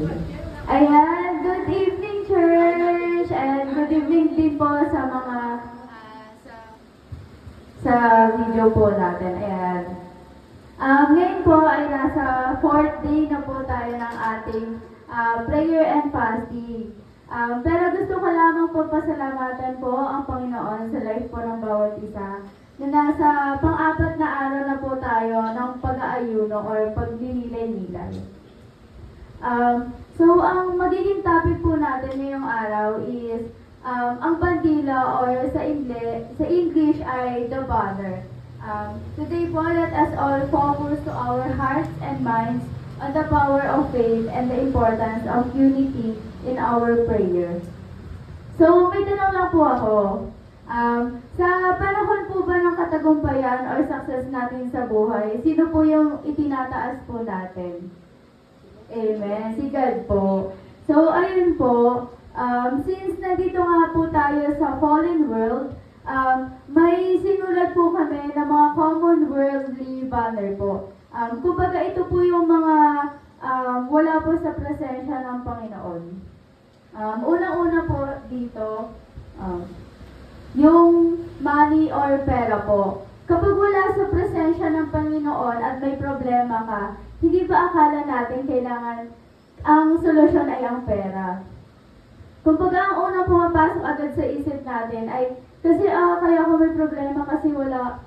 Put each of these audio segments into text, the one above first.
Ayan, good evening church and good evening din po sa mga sa video po natin. Ayan. Ngayon po ay nasa 4th day na po tayo ng ating prayer and fasting. Pero gusto ko lamang po pasalamatan po ang Panginoon sa life po ng bawat isa na nasa pang-apat na araw na po tayo ng pag-aayuno or pagdinilay-nilay. So, ang magiging topic po natin ngayong araw is ang bandila or sa English ay the banner. Today po, let us all focus to our hearts and minds on the power of faith and the importance of unity in our prayer. So, may tanong lang po ako. Sa panahon po ba ng katagumpayan or success natin sa buhay, sino po yung itinataas po natin? Amen. Si God po. So, ayun po, since nandito nga po tayo sa fallen world, may sinulat po kami ng mga common worldly banner po. Kumbaga ito po yung mga wala po sa presensya ng Panginoon. Unang-una po dito, yung money or pera po. Kapag wala sa presensya ng Panginoon at may problema ka, hindi ba akala natin kailangan ang solusyon ay ang pera? Kumbaga ang unang pumapasok agad sa isip natin ay kasi kaya ako may problema kasi wala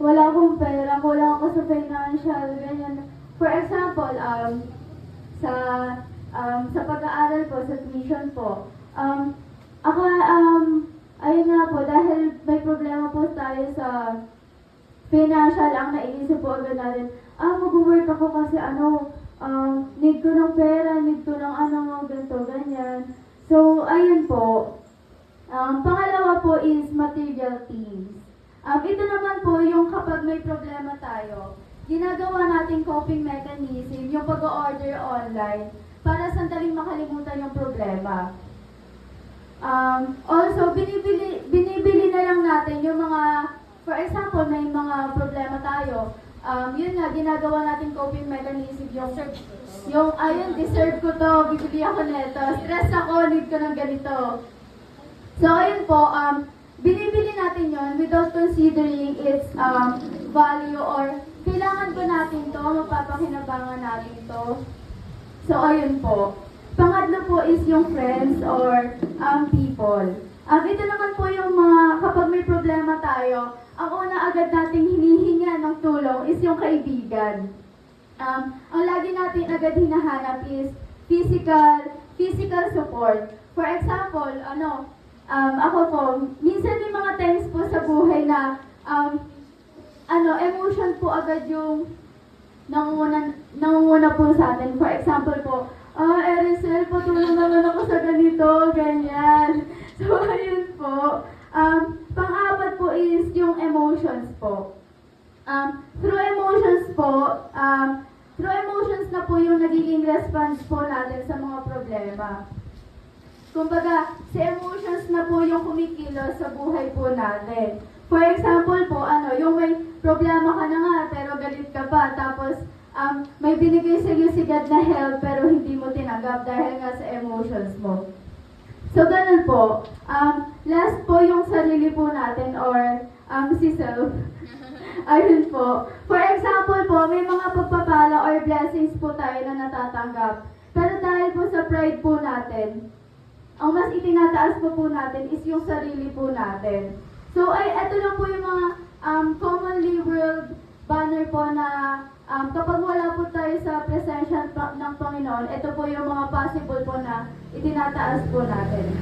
akong pera, wala ako sa financial, ganyan. For example, sa pag-aaral po, sa tuition po, ako, ayun nga po, dahil may problema po tayo sa financial, ang naiisip po agad natin, mag-work ako kasi need ko ng pera, need ko ng ganito, ganyan. So, ayun po. Pangalawa po is material things. Ito naman po yung kapag may problema tayo, ginagawa nating coping mechanism, yung pag-order online, para sandaling makalimutan yung problema. Also, binibili na lang natin yung mga, for example, may mga problema tayo, yun nga, ginagawa natin coping mechanism, ayun, deserve ko to, bibili ako nito, stress ako, need ko ng ganito. So, ayun po, binibili natin yon without considering its value or kailangan ko natin to, mapapakinabangan natin to. So, ayun po. Pangatlo po is yung friends or people. Ito naman po yung mga, kapag may problema tayo, ang una agad nating hinihinga ng tulong is yung kaibigan. Ang lagi natin agad hinahanap is physical support. For example, ako po, minsan may mga times po sa buhay na, emotion po agad yung nangunguna po sa atin. For example po, Erisel, patulong naman ako sa ganito, ganyan. So, ayun po. Pang-apat po is yung emotions po. Through emotions na po yung nagiging response po natin sa mga problema. Kumbaga, sa emotions na po yung kumikilos sa buhay po natin. For example po, yung may problema ka na nga, pero galit ka pa, tapos may binigay sa iyo si God na help, pero hindi mo tinanggap dahil nga sa emotions mo. So, ganun po. Last po yung sarili po natin or si self. Ayun po. For example po, may mga pagpapala or blessings po tayo na natatanggap. Pero dahil po sa pride po natin, ang mas itinataas po natin is yung sarili po natin. So, ito lang po yung mga commonly world banner po na kapag wala po tayo sa presensya ng Panginoon, ito po yung mga possible po na itinataas po natin.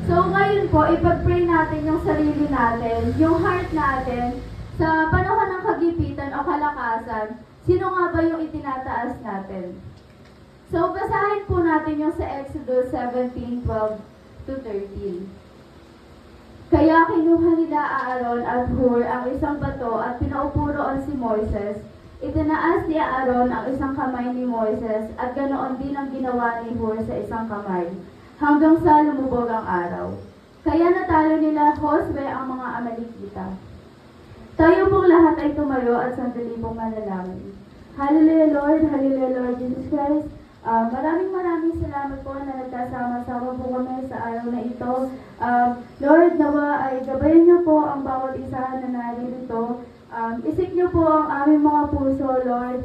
So, ngayon po, ipag-pray natin yung sarili natin, yung heart natin, sa panahon ng kagipitan o kalakasan, sino nga ba yung itinataas natin? So, basahin po natin yung sa Exodus 17:12-13. Kaya kinuha nila Aaron at Hur ang isang bato at pinaupo roon si Moises. Itinaas ni Aaron ang isang kamay ni Moises at ganoon din ang ginawa ni Hur sa isang kamay, hanggang sa lumubog ang araw. Kaya natalo nila Josue ang mga Amalekita. Tayo pong lahat ay tumayo at sandali pong manalangin. Hallelujah Lord Jesus Christ. Maraming salamat po na nagkasama-sama po kami sa araw na ito. Lord, nawa ay gabayan niyo po ang bawat isa na narito. Isip niyo po ang aming mga puso, Lord.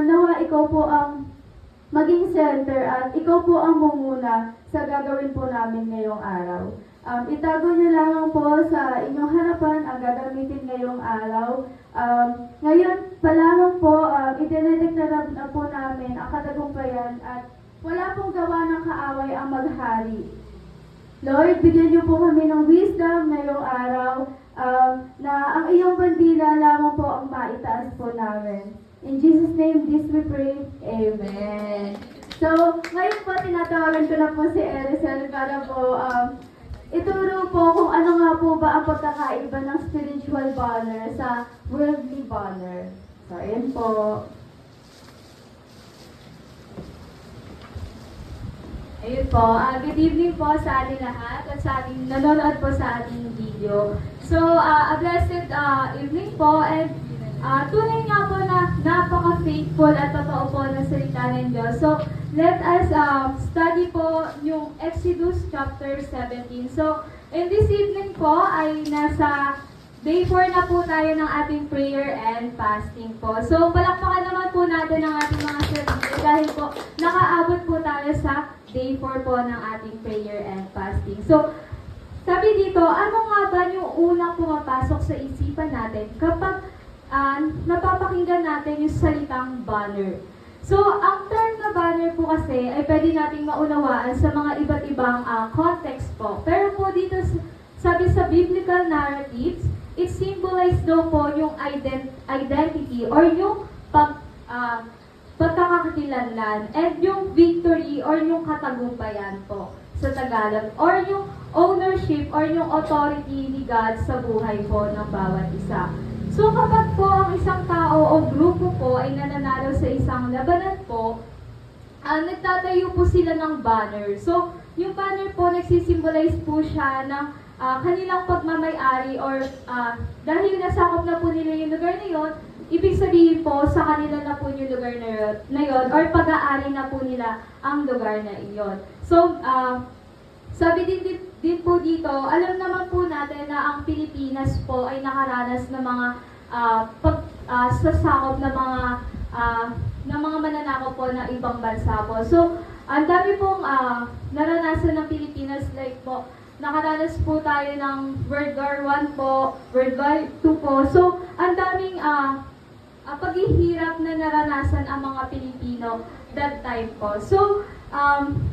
Nawa ikaw po ang maging center at ikaw po ang mumuna sa gagawin po namin ngayong araw. Itago niyo lamang po sa inyong harapan ang gagamitin ngayong araw. Ngayon pa lamang po, idinedeklara na po namin ang katagumpayan at wala pong gawa ng kaaway ang maghari. Lord, bigyan niyo po kami ng wisdom ngayong araw na ang iyong bandila lamang po ang maitaas po namin. In Jesus' name, this we pray. Amen. So, ngayon po, tinatawagan ko na po si Erisel para po ituro po kung ano nga po ba ang pagkakaiba ng spiritual banner sa worldly banner. So, ayan po. Ayun po, good evening po sa ating lahat at sa ating nanonood po sa ating video. So, a blessed evening po and tunay nga po na napaka-faithful at totoo po ng salita ng Diyos. So, let us study po yung Exodus chapter 17. So, in this evening po ay nasa day 4 na po tayo ng ating prayer and fasting po. So, palakpakan naman po natin ang ating mga sarili dahil po nakaabot po tayo sa day 4 po ng ating prayer and fasting. So, sabi dito, ano nga ba yung unang pumapasok sa isipan natin kapag napapakinggan natin yung salitang banner? So, ang term na banner po kasi ay pwede nating maunawaan sa mga iba't ibang context po. Pero po dito, sabi sa biblical narratives, it symbolizes daw po yung identity or yung pagkakakilanlan and yung victory or yung katagumpayan po sa Tagalog or yung ownership or yung authority ni God sa buhay po ng bawat isa. So kapag po ang isang tao o grupo po ay nananalo sa isang labanan po, nagtatayo po sila ng banner. So yung banner po nagsisimbolize po siya ng kanilang pagmamay-ari or dahil nasakop na po nila yung lugar na yun, ibig sabihin po sa kanila na po yung lugar na yun or pag-aari na po nila ang lugar na iyon. So, sabi din po dito, alam naman po natin na ang Pilipinas po ay nakaranas ng mga pagsasakop ng mga mananakaw po ng ibang bansa po. So, ang dami pong naranasan ng Pilipinas, like po, nakaranas po tayo ng World War I po, World War II po. So, ang daming paghihirap na naranasan ang mga Pilipino that time po. So,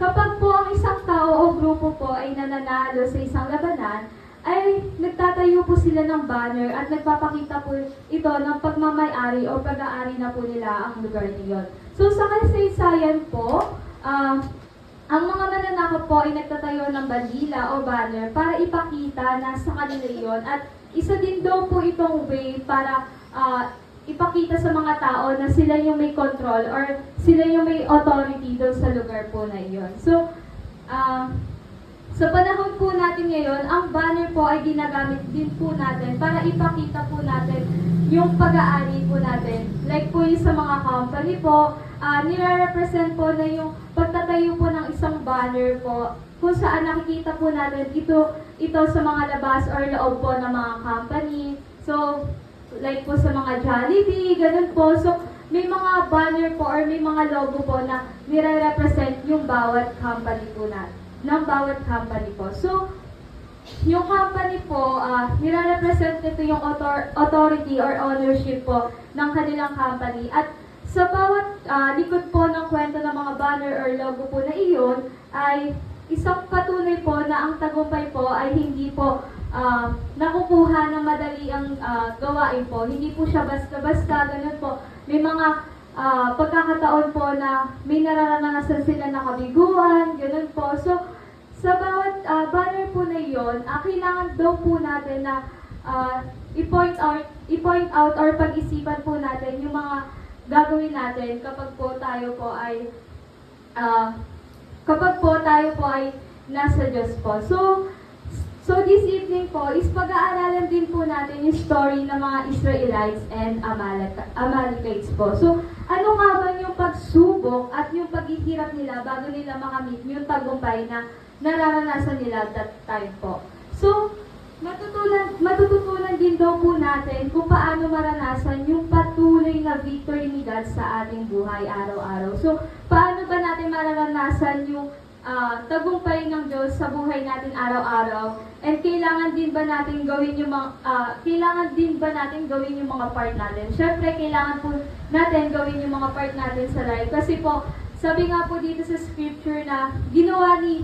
kapag po ang isang tao o grupo po ay nananalo sa isang labanan, ay nagtatayo po sila ng banner at nagpapakita po ito ng pagmamay-ari o pag-aari na po nila ang lugar niyon. So, sa kasaysayan po, ang mga mananakop po ay nagtatayo ng bandila o banner para ipakita na sa kanila iyon at isa din daw po itong way para ipakita sa mga tao na sila yung may control or sila yung may authority doon sa lugar po na iyon. So, sa panahon po natin ngayon, ang banner po ay ginagamit din po natin para ipakita po natin yung pag-aari po natin. Like po yung sa mga company po, nire-represent po na yung pagtatayo po ng isang banner po kung saan nakikita po natin ito sa mga labas or loob po ng mga company. So, like po sa mga Jollibee, ganun po. So, may mga banner po or may mga logo po na nire-represent yung bawat company po ng bawat company po. So, yung company po, nire-represent nito yung authority or ownership po ng kanilang company. At sa bawat likod po ng kwento ng mga banner or logo po na iyon, ay isang patunay po na ang tagumpay po ay hindi po nakukuha ng madali ang gawain po. Hindi po siya basta-basta, ganun po. May mga pagkakataon po na may nararanasan sila na kabiguan, ganun po. So, sa bawat banner po na iyon, kailangan daw po natin na i-point out or pag-isipan po natin yung mga gagawin natin kapag po tayo po ay nasa Diyos po. So this evening po is pag-aaralan din po natin yung story ng mga Israelites and Amalekites po. So, ano nga ba yung pagsubok at yung paghihirap nila bago nila makamit yung tagumpay na nararanasan nila that time po. So, matututunan din daw po natin kung paano maranasan yung patuloy na victory ni God sa ating buhay araw-araw. So, paano ba natin mararanasan yung tagumpay ng Diyos sa buhay natin araw-araw? And kailangan din ba natin gawin yung mga part natin? Syempre, kailangan po natin gawin yung mga part natin sa life. Kasi po, sabi nga po dito sa scripture na ginawa ni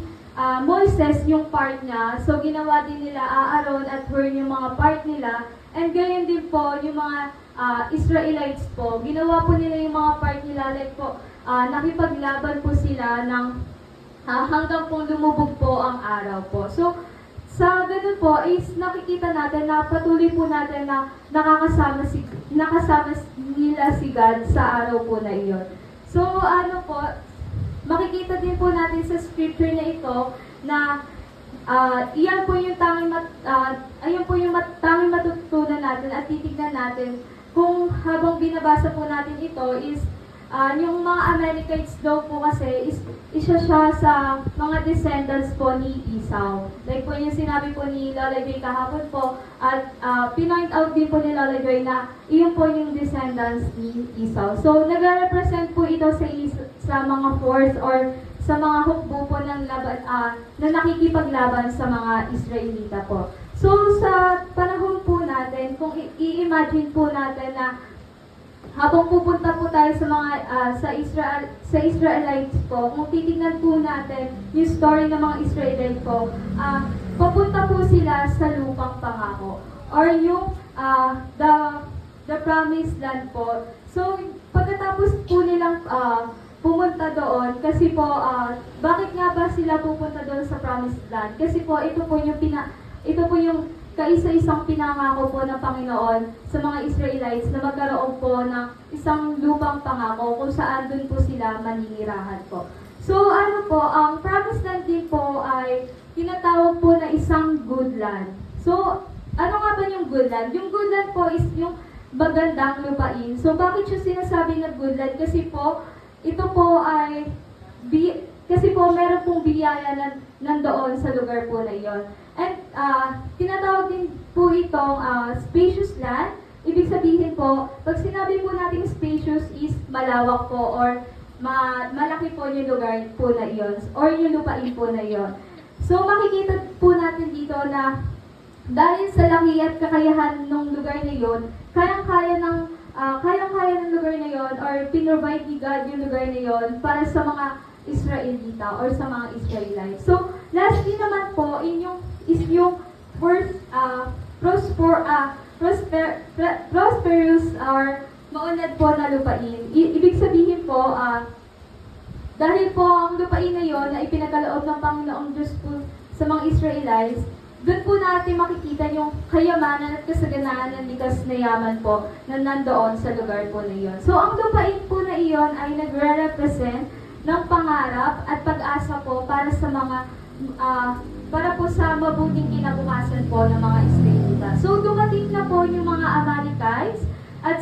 Moises yung part niya. So, ginawa din nila Aaron at Hur yung mga part nila. And gayon din po, yung mga Israelites po, ginawa po nila yung mga part nila. Like po, nakipaglaban po sila ng hanggang pong lumubog po ang araw po. So, sa ganun po is nakikita natin na patuloy po natin na nakasama nila si God sa araw po na iyon. So, ano po, makikita din po natin sa scripture na ito na iyan po yung tanging matutunan natin at titignan natin kung habang binabasa po natin ito is yung mga Amalekites daw po kasi is isa siya sa mga descendants po ni Esau. Like po yung sinabi po ni Lola Joy kahapon po at pinoint out din po ni Lola Joy na iyon po yung descendants ni Esau. So nagre-represent po ito sa mga force or sa mga hukbo po ng laban, na nakikipaglaban sa mga Israelita po. So sa panahon po natin, kung i-imagine po natin na habang pupunta po tayo sa mga sa Israelites po, kung titingnan po natin yung story ng mga Israelites po, papunta po sila sa lupang pangako or yung the promised land po. So pagkatapos po nilang pumunta doon, kasi po bakit nga ba sila pupunta doon sa promised land? Kasi po ito po yung kaisa-isang pinangako po ng Panginoon sa mga Israelites na magkaroon po ng isang lupang pangako kung saan doon po sila maninirahan po. So ano po, ang promised land din po ay tinatawag po na isang good land. So ano nga ba yung good land? Yung good land po is yung magandang lupain. So bakit yung sinasabi na good land? Kasi po, ito po ay kasi po meron pong biyaya na nandoon sa lugar po na iyon. And tinatawag din po itong spacious land. Ibig sabihin po, pag sinabi po natin spacious is malawak po or malaki po yung lugar po na iyon or yung lupain po na iyon. So makikita po natin dito na dahil sa laki at kakayahan ng lugar na iyon, kayang-kaya ng lugar na iyon or pinrovide ni God yung lugar na iyon para sa mga Israelita or sa mga Israelites. So, lastly naman po, is yung first prosperous or maunlad po na lupain. Ibig sabihin po, dahil po ang lupain na yon na ipinagkaloob ng Panginoong Diyos po sa mga Israelites, doon po natin makikita yung kayamanan at kasaganahan ng likas na yaman po na nandoon sa lugar po na iyon. So, ang lupain po na iyon ay nagre-represent ng pangarap at pag-asa po para sa para po sa mabuting kinabukasan po ng mga Israelita. So dumating na po yung mga Amalekites at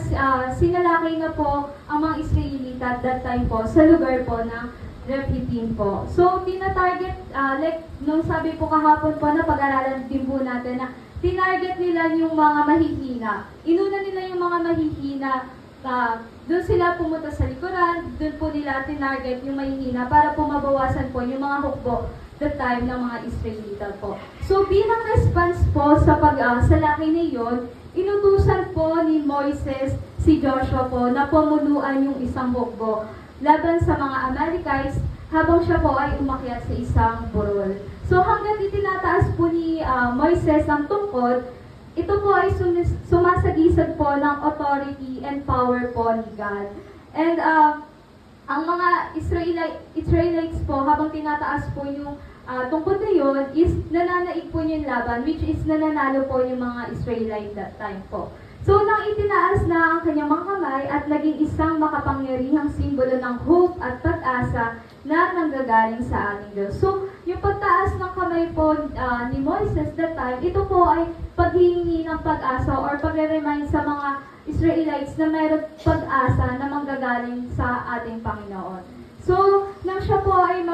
sinalakay na po ang mga Israelita at that time po sa lugar po ng Rephidim po. So tina-target, like nung sabi po kahapon po na pag-aralan din po natin na tinarget nila yung mga mahihina. Inuna nila yung mga mahihina. Doon sila pumunta sa likuran, doon po nila tinarget yung mahihina para po mabawasan po yung mga hukbo the time ng mga Israelita po. So bilang response po sa salaki na iyon, inutusan po ni Moises si Joshua po na pamunuan yung isang hukbo laban sa mga Amalekites habang siya po ay umakyat sa isang burol. So hanggang itinataas po ni Moises ang tungkod, ito po ay sumasagisag po ng authority and power po ni God. And ang mga Israelites po, habang tinataas po yung tungkod na yun, is nananaig po yung laban, which is nananalo po yung mga Israelite that time po. So, nang itinaas na ang kanyang mga kamay at naging isang makapangyarihang simbolo ng hope at pag-asa na nanggagaling sa ating Diyos. So, yung pagtaas ng kamay po ni Moises that time, ito po ay paghihingi ng pag-asa or pagre-remind sa mga Israelites na mayroong pag-asa na manggagaling sa ating Panginoon. So, nang siya po ay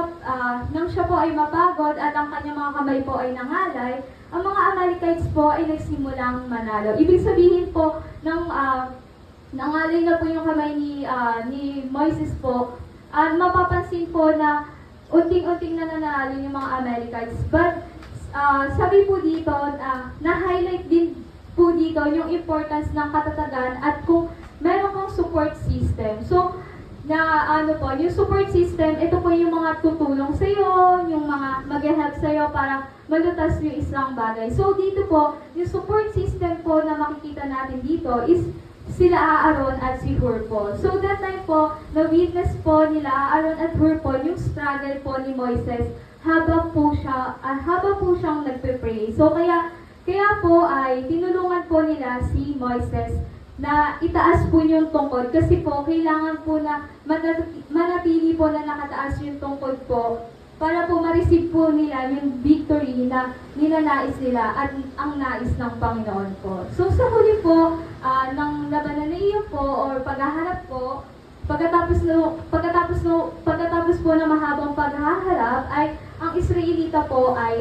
mapagod at ang kanyang mga kamay po ay nangalay, ang mga Amalekites po ay nagsimulang manalo. Ibig sabihin po, nangalay na po yung kamay ni Moises po, at mapapansin po na unting-unting na nanalo yung mga Amalekites. But, sabi po dito, na-highlight din po dito yung importance ng katatagan at kung meron kang support system. So, yung support system, ito po yung mga tutulong sa iyo, yung mga mag-help sa iyo para malutas yung isang bagay. So dito po, yung support system po na makikita natin dito is sila Aaron at si Hur po. So that time po, na-witness po nila Aaron at Hur po yung struggle po ni Moises habang po siyang nagpe-pray. So kaya po ay tinulungan po nila si Moises na itaas po yung tungkod kasi po kailangan po na manatili po na nakataas yung tungkod po para po ma-receive po nila yung victory na ninanais nila at ang nais ng Panginoon po. So sa huli po, ng labanan na iyon po or paghaharap po, pagkatapos po ng mahabang paghaharap ay ang Israelita po ay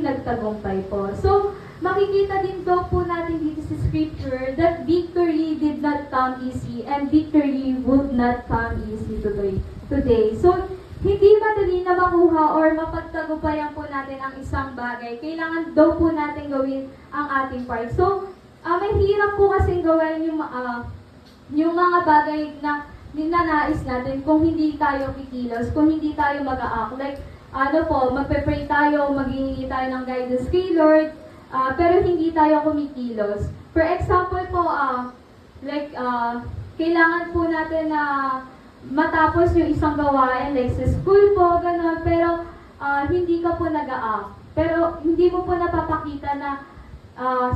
nagtagumpay po. So makikita din daw po natin dito sa scripture that victory did not come easy and victory would not come easy today. So, hindi madali na makuha or mapagtagumpayan po natin ang isang bagay. Kailangan daw po natin gawin ang ating part. So, may hirap po kasing gawin yung mga bagay na ninanais natin kung hindi tayo kikilos, kung hindi tayo mag-a-act. Like, magpe-pray tayo, maghihingi tayo ng guidance kay Lord, pero hindi tayo kumikilos. For example po, kailangan po natin na matapos yung isang gawain, like sa school po, gano'n, pero hindi ka po nag-a-act. Pero hindi mo po napapakita na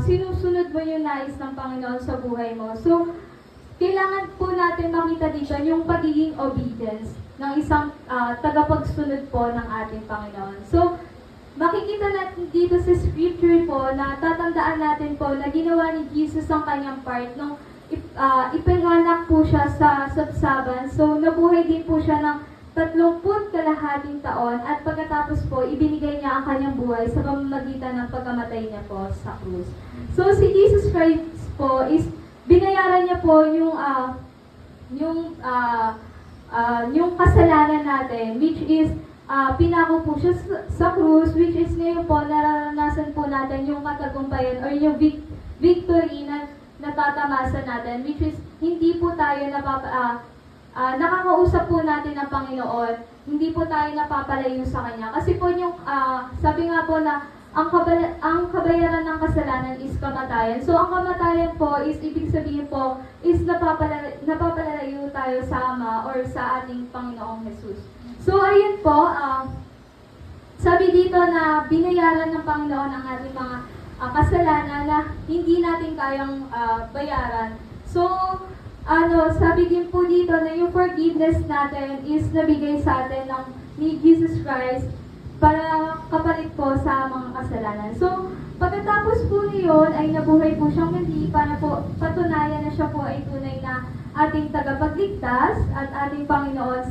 sinusunod mo yung nais ng Panginoon sa buhay mo. So, kailangan po natin makita dito yung pagiging obedience ng isang tagapagsunod po ng ating Panginoon. So, makikita natin dito sa scripture po na tatandaan natin po na ginawa ni Jesus ang kanyang part nung ipinanganak po siya sa sabsaban. So, nabuhay din po siya ng 30 kalahating taon at pagkatapos po, ibinigay niya ang kanyang buhay sa pamamagitan ng pagkamatay niya po sa krus. So, si Jesus Christ po is binayaran niya po yung kasalanan natin, which is pinako po siya sa krus, which is ngayon po, nararanasan po natin yung katagumpayan or yung victory na natatamasa natin, which is hindi po tayo nakakausap po natin ng Panginoon, hindi po tayo napapalayo sa Kanya. Kasi po yung, sabi nga po na, ang kabayaran ng kasalanan is kamatayan. So, ang kamatayan po is, ibig sabihin po, is napapalayo tayo sa Ama or sa ating Panginoong Jesus. So, ayun po, sabi dito na binayaran ng Panginoon ang ating mga kasalanan na hindi natin kayang bayaran. So, sabi din po dito na yung forgiveness natin is nabigay sa atin ni Jesus Christ para kapalit po sa mga kasalanan. So, pagkatapos po niyon ay nabuhay po siyang muli para po patunayan na siya po ay tunay na ating tagapagligtas at ating Panginoon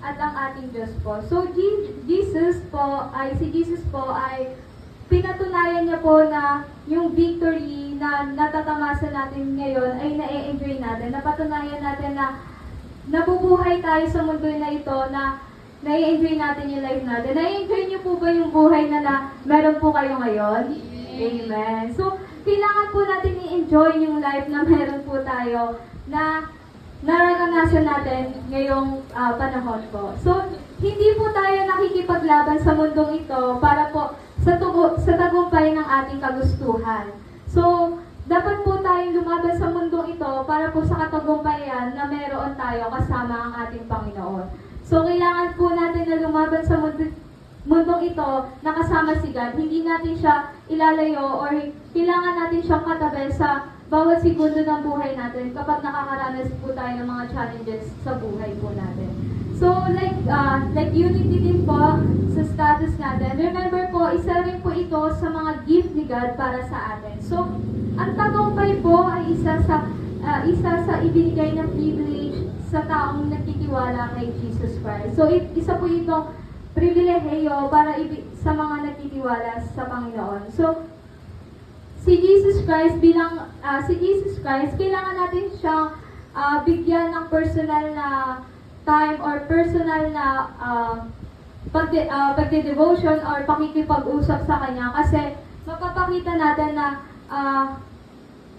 at ang ating Diyos po. So, si Jesus po ay pinatunayan niya po na yung victory na natatamasa natin ngayon ay na-enjoy natin. Napatunayan natin na nabubuhay tayo sa mundo na ito na na-enjoy natin yung life natin. Na-enjoy niyo po ba yung buhay na meron po kayo ngayon? Amen. So, kailangan po natin i-enjoy yung life na meron po tayo na naranasan natin ngayong panahon po. So, hindi po tayo nakikipaglaban sa mundong ito para po sa tagumpay ng ating kagustuhan. So, dapat po tayong lumaban sa mundong ito para po sa katagumpayan na meron tayo kasama ang ating Panginoon. So, kailangan po natin na lumaban sa mundong ito na kasama si God. Hindi natin siya ilalayo or kailangan natin siyang katabi sa bawat segundo ng buhay natin kapag nakakaranas po tayo ng mga challenges sa buhay po natin. So, like unity din po sa status natin. Remember po, isa rin po ito sa mga gift ni God para sa atin. So, ang tagumpay po ay isa sa ibinigay ng privilege sa taong nagtitiwala kay Jesus Christ. So, isa po itong pribilehiyo para sa mga nagtitiwala sa Panginoon. So, si Jesus Christ, kailangan natin siyang bigyan ng personal na time or personal na pagde-devotion or pakikipag-usap sa Kanya kasi mapapakita natin na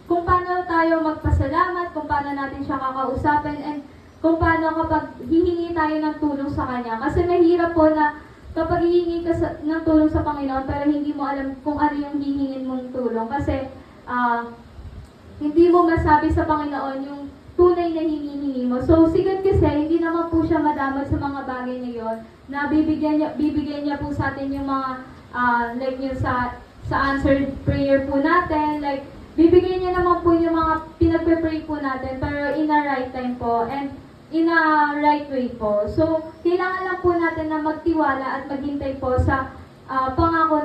kung paano tayo magpasalamat, kung paano natin siya kakausapin, and kung paano kapag hihingi tayo ng tulong sa Kanya. Kasi mahirap po na kapag hihingi ka ng tulong sa Panginoon pero hindi mo alam kung ano yung hihingin mong tulong kasi hindi mo masabi sa Panginoon yung tunay na hinihingi mo. So, si God kasi, hindi naman po siya madamot sa mga bagay na yon na bibigyan niya po sa atin yung mga, like yung sa answered prayer po natin, like, bibigyan niya naman po yung mga pinagpe-pray po natin, pero in a right time po, and in a right way po. So, kailangan lang po natin na magtiwala at maghintay po sa pangako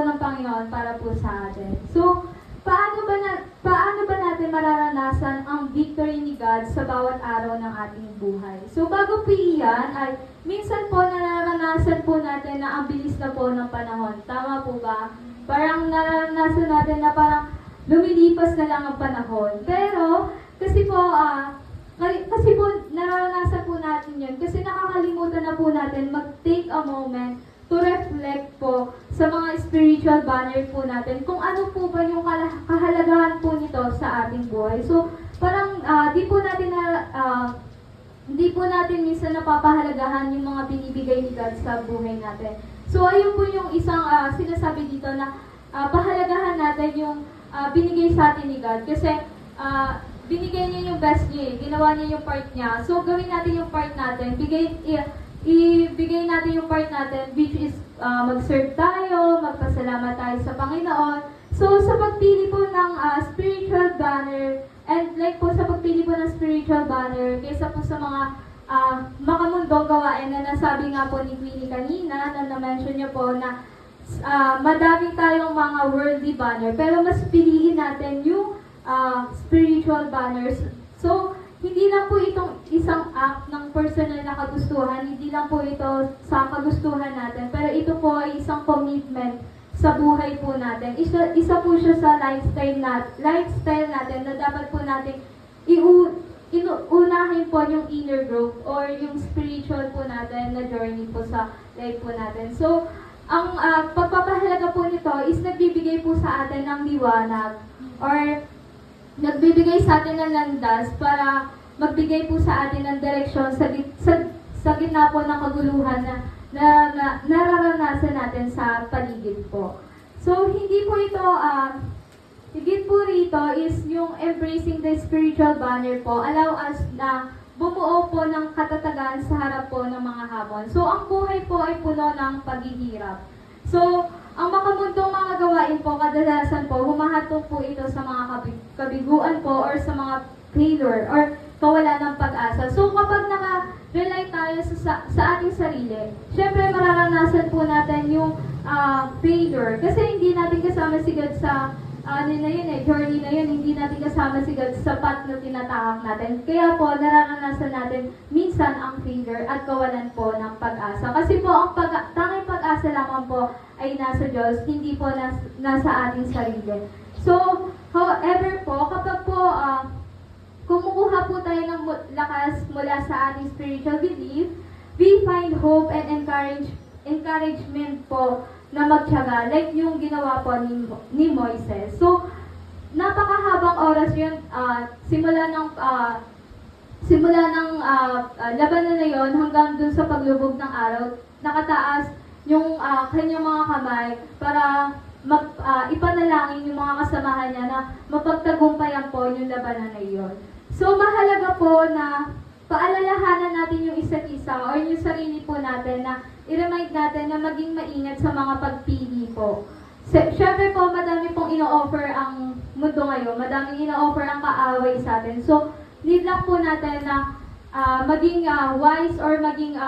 ng Panginoon para po sa atin. So, paano ba natin mararanasan ang victory ni God sa bawat araw ng ating buhay? So, bago po iyan, ay minsan po nararanasan po natin na ang bilis na po ng panahon. Tama po ba? Parang nararanasan natin na parang lumilipas na lang ang panahon. Pero, kasi po nararanasan po natin yun. Kasi nakakalimutan na po natin mag-take a moment to reflect po sa mga spiritual banner po natin kung ano po ba yung kahalagahan po nito sa ating buhay. So, parang di po natin minsan napapahalagahan yung mga binibigay ni God sa buhay natin. So, ayun po yung isang sinasabi dito na pahalagahan natin yung binigay sa atin ni God. Kasi binigay niya yung best niya, ginawa niya yung part niya. So, gawin natin yung part natin, ibigay natin yung part natin, which is mag-serve tayo, magpasalamat tayo sa Panginoon. So, sa pagpili po ng spiritual banner, and like po sa pagpili po ng spiritual banner, kaysa po sa mga makamundong gawain na nasabi nga po ni Queenie kanina, na na-mention niyo po na madami tayong mga worldly banner, pero mas piliin natin yung spiritual banners. So, hindi lang po itong isang act ng personal na kagustuhan, hindi lang po ito sa kagustuhan natin, pero ito po ay isang commitment sa buhay po natin. Isa po siya sa lifestyle natin na dapat po natin unahin po yung inner growth or yung spiritual po natin na journey po sa life po natin. So, ang pagpapahalaga po nito is nagbibigay po sa atin ng liwanag or nagbibigay sa atin ng landas para magbigay po sa atin ng direksyon sa gitna po ng kaguluhan na nararanasan natin sa paligid po. So, hindi po ito, higit po rito is yung embracing the spiritual banner po, allow us na bumuo po ng katatagan sa harap po ng mga hamon. So, ang buhay po ay puno ng paghihirap. So, ang makamundong mga gawain po, kadalasan po, humahatong po ito sa mga kabiguan po or sa mga failure or kawalan ng pag-asa. So, kapag naka-rely tayo sa ating sarili, syempre mararanasan po natin yung failure. Kasi hindi natin kasama si God sa journey na yun, hindi natin kasama si God sa path na tinatahak natin. Kaya po, nararanasan natin minsan ang failure at kawalan po ng pag-asa. Kasi po, ang tanging pag-asa lamang po ay nasa Diyos, hindi po nasa ating sarili. So, however po, kapag po kumukuha po tayo ng lakas mula sa ating spiritual belief, we find hope and encouragement po na magtiyaga, like yung ginawa po ni Moises. So, napakahabang oras yun, simula ng labanan na yon hanggang dun sa paglubog ng araw, nakataas yung kanyang mga kamay para ipanalangin yung mga kasamahan niya na mapagtagumpayan po yung labanan na yon. So, mahalaga po na paalalahanan natin yung isa't isa or yung sarili po natin na i-remind natin na maging maingat sa mga pagpili po. Siyempre po, madami pong ino-offer ang mundo ngayon. Madaming ino-offer ang kaaway sa atin. So, need lang po natin na maging wise or maging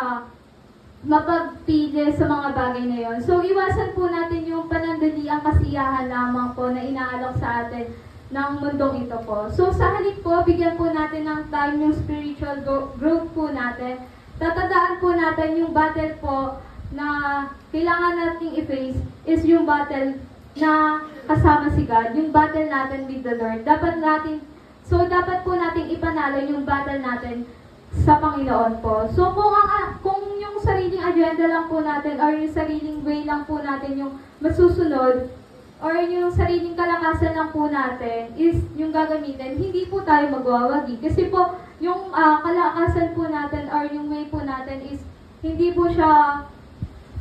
mapagpili sa mga bagay na yon. So, iwasan po natin yung panandali ang kasiyahan lamang po na inaalok sa atin ng mundong ito po. So, sa halip po, bigyan po natin ng time yung spiritual growth po natin. Tatandaan po natin yung battle po na kailangan nating i-face is yung battle na kasama si God, yung battle natin with the Lord. Dapat po nating ipanalo yung battle natin sa Panginoon po. So kung yung sariling agenda lang po natin or yung sariling way lang po natin yung masusunod or yung sariling kalakasan lang po natin is yung gagamitin, hindi po tayo magwawagi. Kasi po yung kalakasan po natin or yung way po natin is hindi po siya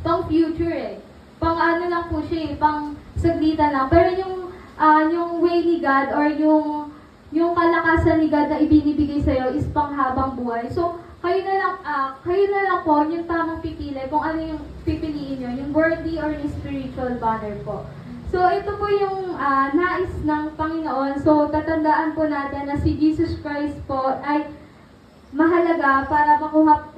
pang future eh. Pang ano lang po siya eh, pang saglitan lang. Pero yung way ni God or yung kalakasan ni God na ibinibigay sa iyo is panghabang buhay. So, kayo na lang po yung tamang pipili kung ano yung pipiliin nyo, yung worldly or yung spiritual banner po. So, ito po yung nais ng Panginoon. So, tatandaan po natin na si Jesus Christ po ay mahalaga para makuha,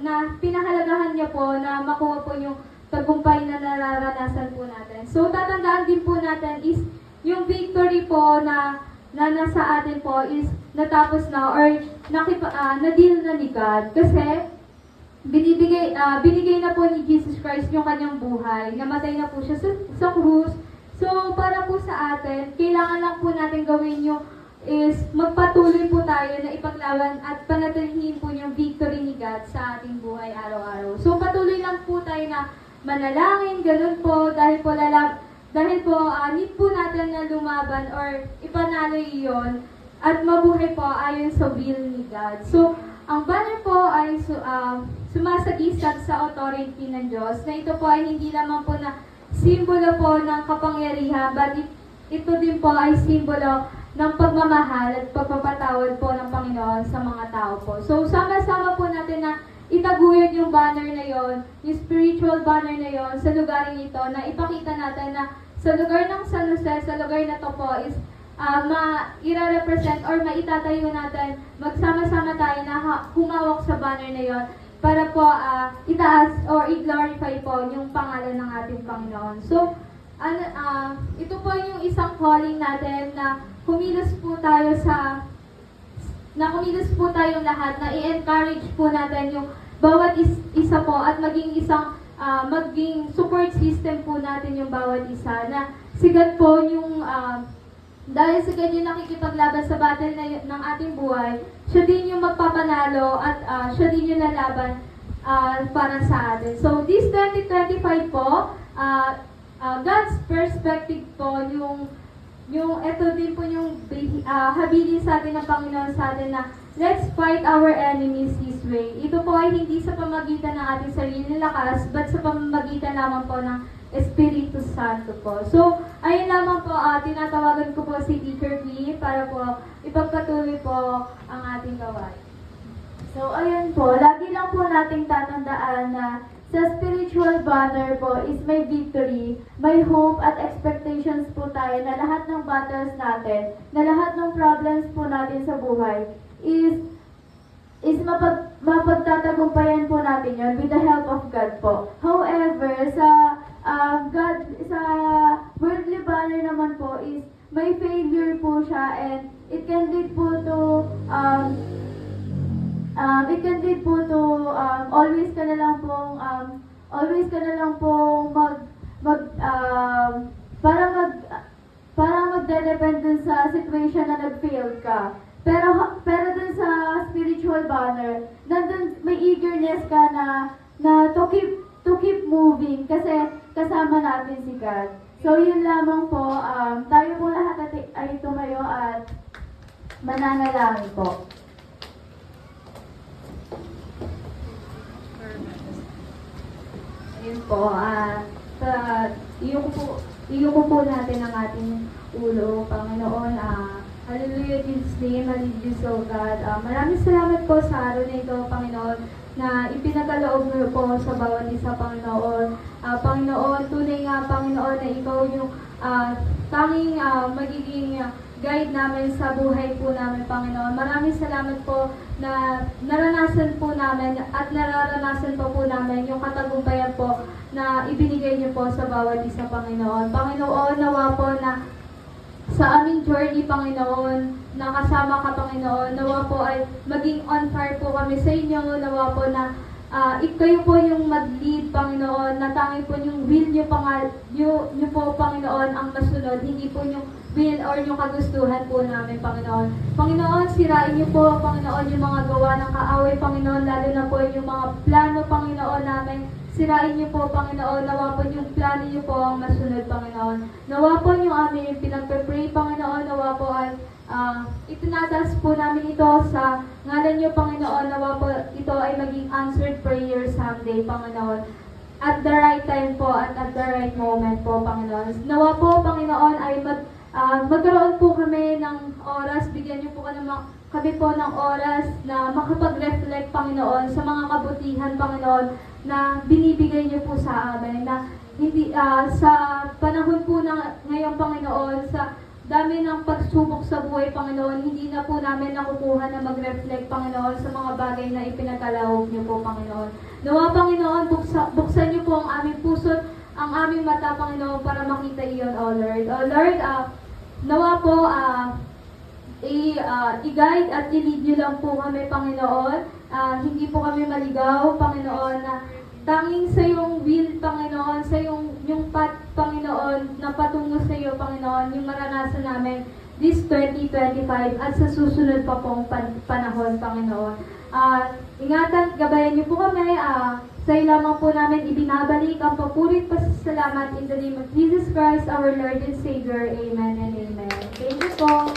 na pinahalagahan niya po na makuha po yung tagumpay na nararanasan po natin. So, tatandaan din po natin is yung victory po na nasa atin po is natapos na or na-deal na ni God. Kasi binigay na po ni Jesus Christ yung kanyang buhay. Namatay na po siya sa krus. So, para po sa atin, kailangan lang po natin gawin yung is magpatuloy po tayo na ipaglaban at panatilihin po yung victory ni God sa ating buhay araw-araw. So, patuloy lang po tayo na manalangin, ganun po, dahil po need po natin na lumaban or ipanalo iyon at mabuhay po ayon sa will ni God. So, ang banner po ay sumasagisag sa authority ng Diyos na ito po ay hindi lamang po na simbolo po ng kapangyarihan, but ito din po ay simbolo ng pagmamahal at pagpapatawad po ng Panginoon sa mga tao po. So, sama-sama po natin na itaguyod yung banner na yon, yung spiritual banner na yon sa lugaring ito na ipakita natin na sa lugar ng San Jose, sa lugar na to po is i-represent or maitatayo natin, magsama-sama tayo na humawak sa banner na yon para po itaas or i-glorify po yung pangalan ng ating Panginoon. So, ito po yung isang calling natin na kumilos po tayong lahat na i-encourage po natin yung bawat isa po at maging support system po natin yung bawat isa na sigat po yung dahil sa ganyan nakikipaglaban sa battle ng ating buhay, siya din yung magpapanalo at siya din yung lalaban para sa atin. So this 2025 po, God's perspective po yung ito din po yung habilin sa atin ng Panginoon sa atin na let's fight our enemies His way. Ito po ay hindi sa pamagitan ng ating sariling lakas, but sa pamamagitan lamang po ng Espiritu Santo po. So, ayun lamang po, tinatawagan ko po si Teacher V para po ipagpatuloy po ang ating gawain. So, ayun po, lagi lang po nating tatandaan na sa spiritual banner po is may victory, may hope at expectations po tayo na lahat ng battles natin, na lahat ng problems po natin sa buhay is mapagtatagumpayan po natin yon with the help of God po. However, sa worldly banner naman po is may failure po siya and it can lead po to always ka na lang pong parang magde-depend dun sa situation na nag-fail ka. Pero dun sa spiritual banner, nandun may eagerness ka na to keep moving kasi kasama natin si God. So yun lamang po, tayo po lahat ay tumayo at mananalangin po. Ayun po, iyuko po natin ang ating ulo, Panginoon. Hallelujah, Jesus' name, hallelujah, so God. Maraming salamat po sa araw na ito, Panginoon, na ipinakaloob mo po sa bawat isa, Panginoon. Panginoon, tunay nga, Panginoon, na ikaw yung tanging magiging guide namin sa buhay po namin, Panginoon. Maraming salamat po na naranasan po namin at nararanasan pa po namin yung katagumpayan po na ibinigay niyo po sa bawat isa, Panginoon. Panginoon, nawa po na sa aming journey, Panginoon, na kasama ka, Panginoon, nawa po ay maging on fire po kami sa inyo, nawa po na kayo po yung mag-lead, Panginoon, na tanging po yung will nyo, nyo po, Panginoon, ang masunod, hindi po yung will or yung kagustuhan po namin, Panginoon. Panginoon, sirain niyo po, Panginoon, yung mga gawa ng kaaway, Panginoon, lalo na po yung mga plano, Panginoon, namin. Sirain niyo po, Panginoon, nawa po yung plano niyo po ang masunod, Panginoon. Nawa po yung aming pinagpe-pray, Panginoon, nawa po ay itinataas po namin ito sa ngalan niyo, Panginoon, nawa po ito ay maging answered prayer someday, Panginoon. At the right time po, at the right moment po, Panginoon. Nawa po, Panginoon, ay magkaroon po kami ng oras, bigyan niyo po kami po ng oras na makapag-reflect, Panginoon, sa mga kabutihan, Panginoon, na binibigay niyo po sa amin, na hindi, sa panahon po na ngayon, Panginoon, sa dami ng pagsubok sa buhay, Panginoon, hindi na po namin nakukuha na mag-reflect, Panginoon, sa mga bagay na ipinagkaloob niyo po, Panginoon. Nawa, Panginoon, buksan niyo po ang aming puso, ang aming mata, Panginoon, para makita iyon, O Lord. O Lord, nawa po, i-guide at i-lead niyo lang po kami, Panginoon. Hindi po kami maligaw, Panginoon, na tanging sa iyong will, Panginoon, sa yung path, Panginoon, na patungo sa iyo, Panginoon, yung maranasan namin this 2025 at sa susunod pa pong panahon, Panginoon. Ingatan, gabayan niyo po kami. Sa iyo lamang po namin ibinabalik ang papurit pasasalamat in the name of Jesus Christ, our Lord and Savior. Amen and amen. Thank you po.